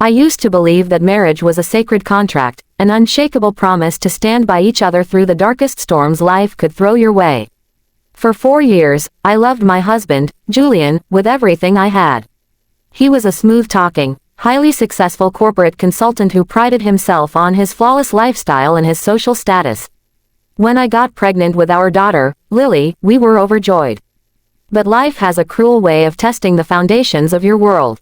I used to believe that marriage was a sacred contract, an unshakable promise to stand by each other through the darkest storms life could throw your way. For 4 years, I loved my husband, Julian, with everything I had. He was a smooth-talking, highly successful corporate consultant who prided himself on his flawless lifestyle and his social status. When I got pregnant with our daughter, Lily, we were overjoyed. But life has a cruel way of testing the foundations of your world.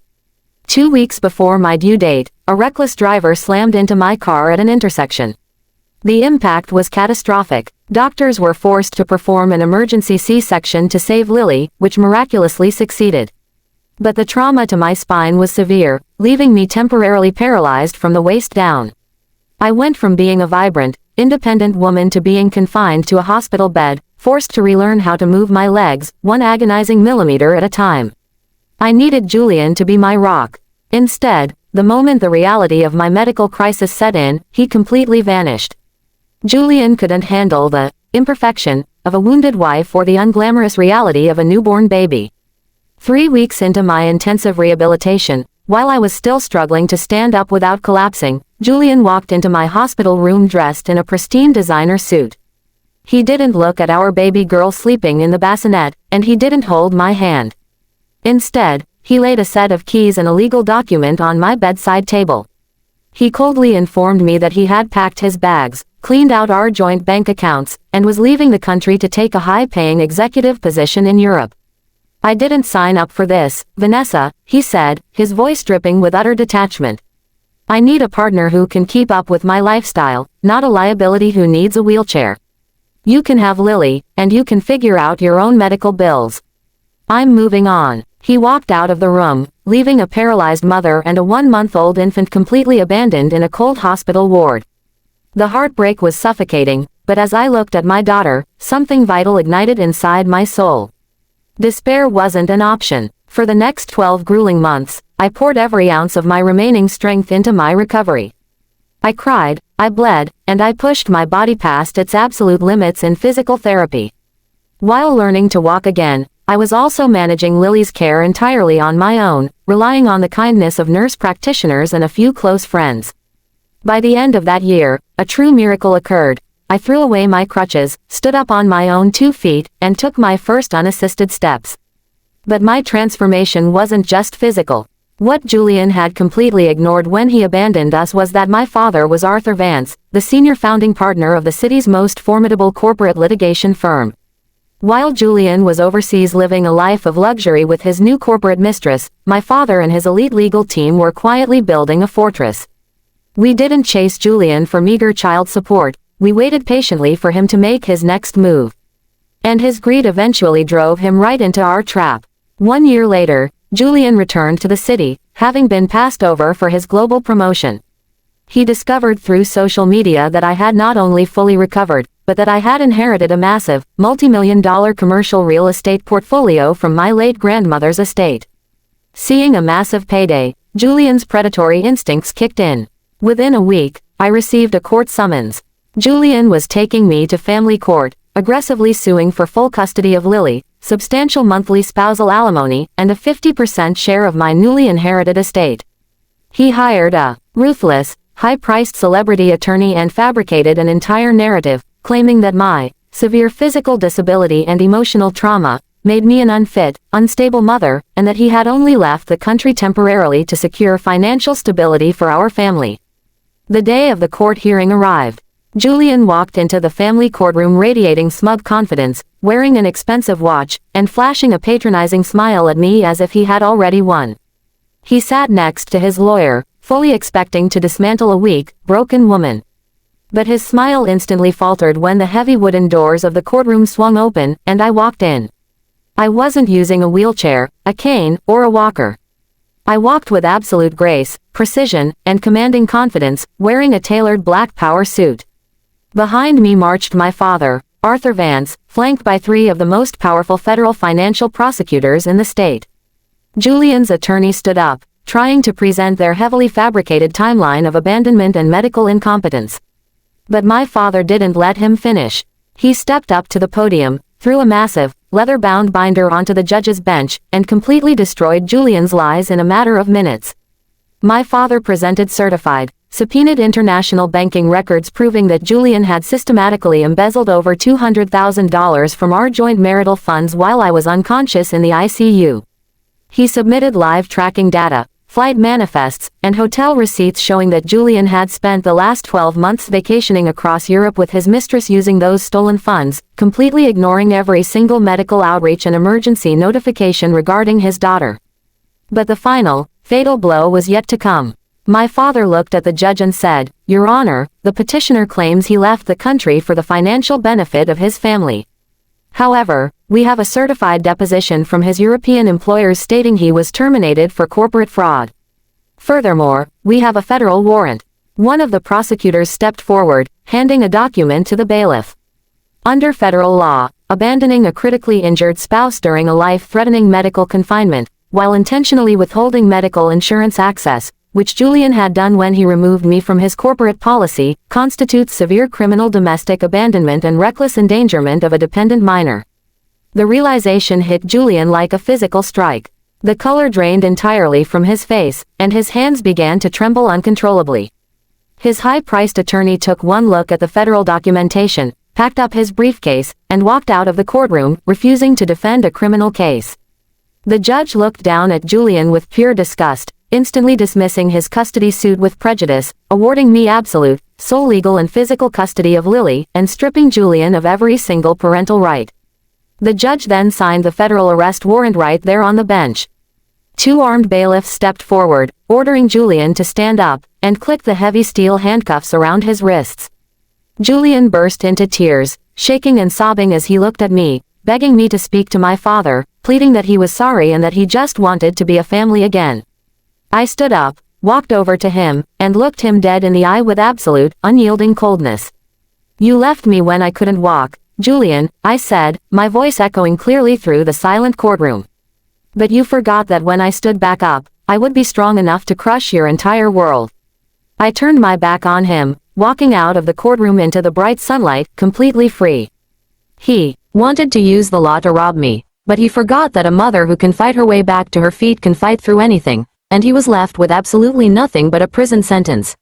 2 weeks before my due date, a reckless driver slammed into my car at an intersection. The impact was catastrophic. Doctors were forced to perform an emergency C-section to save Lily, which miraculously succeeded. But the trauma to my spine was severe, leaving me temporarily paralyzed from the waist down. I went from being a vibrant, independent woman to being confined to a hospital bed, forced to relearn how to move my legs, one agonizing millimeter at a time. I needed Julian to be my rock. Instead, the moment the reality of my medical crisis set in, he completely vanished. Julian couldn't handle the imperfection of a wounded wife or the unglamorous reality of a newborn baby. 3 weeks into my intensive rehabilitation, while I was still struggling to stand up without collapsing, Julian walked into my hospital room dressed in a pristine designer suit. He didn't look at our baby girl sleeping in the bassinet, and he didn't hold my hand. Instead, he laid a set of keys and a legal document on my bedside table. He coldly informed me that he had packed his bags, cleaned out our joint bank accounts, and was leaving the country to take a high-paying executive position in Europe. I didn't sign up for this, Vanessa, he said, his voice dripping with utter detachment. I need a partner who can keep up with my lifestyle, not a liability who needs a wheelchair. You can have Lily, and you can figure out your own medical bills. I'm moving on. He walked out of the room, leaving a paralyzed mother and a 1-month-old infant completely abandoned in a cold hospital ward. The heartbreak was suffocating, but as I looked at my daughter, something vital ignited inside my soul. Despair wasn't an option. For the next 12 grueling months, I poured every ounce of my remaining strength into my recovery. I cried, I bled, and I pushed my body past its absolute limits in physical therapy. While learning to walk again, I was also managing Lily's care entirely on my own, relying on the kindness of nurse practitioners and a few close friends. By the end of that year, a true miracle occurred. I threw away my crutches, stood up on my own 2 feet, and took my first unassisted steps. But my transformation wasn't just physical. What Julian had completely ignored when he abandoned us was that my father was Arthur Vance, the senior founding partner of the city's most formidable corporate litigation firm. While Julian was overseas living a life of luxury with his new corporate mistress, my father and his elite legal team were quietly building a fortress. We didn't chase Julian for meager child support, we waited patiently for him to make his next move. And his greed eventually drove him right into our trap. 1 year later, Julian returned to the city, having been passed over for his global promotion. He discovered through social media that I had not only fully recovered, but that I had inherited a massive, multi-million-dollar commercial real estate portfolio from my late grandmother's estate. Seeing a massive payday, Julian's predatory instincts kicked in. Within a week, I received a court summons. Julian was taking me to family court, aggressively suing for full custody of Lily, substantial monthly spousal alimony, and a 50% share of my newly inherited estate. He hired a ruthless, high-priced celebrity attorney and fabricated an entire narrative, claiming that my severe physical disability and emotional trauma made me an unfit, unstable mother, and that he had only left the country temporarily to secure financial stability for our family. The day of the court hearing arrived. Julian walked into the family courtroom radiating smug confidence, wearing an expensive watch, and flashing a patronizing smile at me as if he had already won. He sat next to his lawyer, fully expecting to dismantle a weak, broken woman. But his smile instantly faltered when the heavy wooden doors of the courtroom swung open, and I walked in. I wasn't using a wheelchair, a cane, or a walker. I walked with absolute grace, precision, and commanding confidence, wearing a tailored black power suit. Behind me marched my father, Arthur Vance, flanked by 3 of the most powerful federal financial prosecutors in the state. Julian's attorney stood up, trying to present their heavily fabricated timeline of abandonment and medical incompetence. But my father didn't let him finish. He stepped up to the podium, threw a massive, leather-bound binder onto the judge's bench, and completely destroyed Julian's lies in a matter of minutes. My father presented certified, subpoenaed international banking records proving that Julian had systematically embezzled over $200,000 from our joint marital funds while I was unconscious in the ICU. He submitted live tracking data, flight manifests, and hotel receipts showing that Julian had spent the last 12 months vacationing across Europe with his mistress using those stolen funds, completely ignoring every single medical outreach and emergency notification regarding his daughter. But the final, fatal blow was yet to come. My father looked at the judge and said, "Your Honor, the petitioner claims he left the country for the financial benefit of his family. However, we have a certified deposition from his European employers stating he was terminated for corporate fraud. Furthermore, we have a federal warrant." One of the prosecutors stepped forward, handing a document to the bailiff. Under federal law, abandoning a critically injured spouse during a life-threatening medical confinement, while intentionally withholding medical insurance access, which Julian had done when he removed me from his corporate policy, constitutes severe criminal domestic abandonment and reckless endangerment of a dependent minor. The realization hit Julian like a physical strike. The color drained entirely from his face, and his hands began to tremble uncontrollably. His high-priced attorney took one look at the federal documentation, packed up his briefcase, and walked out of the courtroom, refusing to defend a criminal case. The judge looked down at Julian with pure disgust, instantly dismissing his custody suit with prejudice, awarding me absolute, sole legal and physical custody of Lily, and stripping Julian of every single parental right. The judge then signed the federal arrest warrant right there on the bench. Two armed bailiffs stepped forward, ordering Julian to stand up, and clicked the heavy steel handcuffs around his wrists. Julian burst into tears, shaking and sobbing as he looked at me, begging me to speak to my father, pleading that he was sorry and that he just wanted to be a family again. I stood up, walked over to him, and looked him dead in the eye with absolute, unyielding coldness. "You left me when I couldn't walk, Julian," I said, my voice echoing clearly through the silent courtroom. "But you forgot that when I stood back up, I would be strong enough to crush your entire world." I turned my back on him, walking out of the courtroom into the bright sunlight, completely free. He wanted to use the law to rob me, but he forgot that a mother who can fight her way back to her feet can fight through anything, and he was left with absolutely nothing but a prison sentence.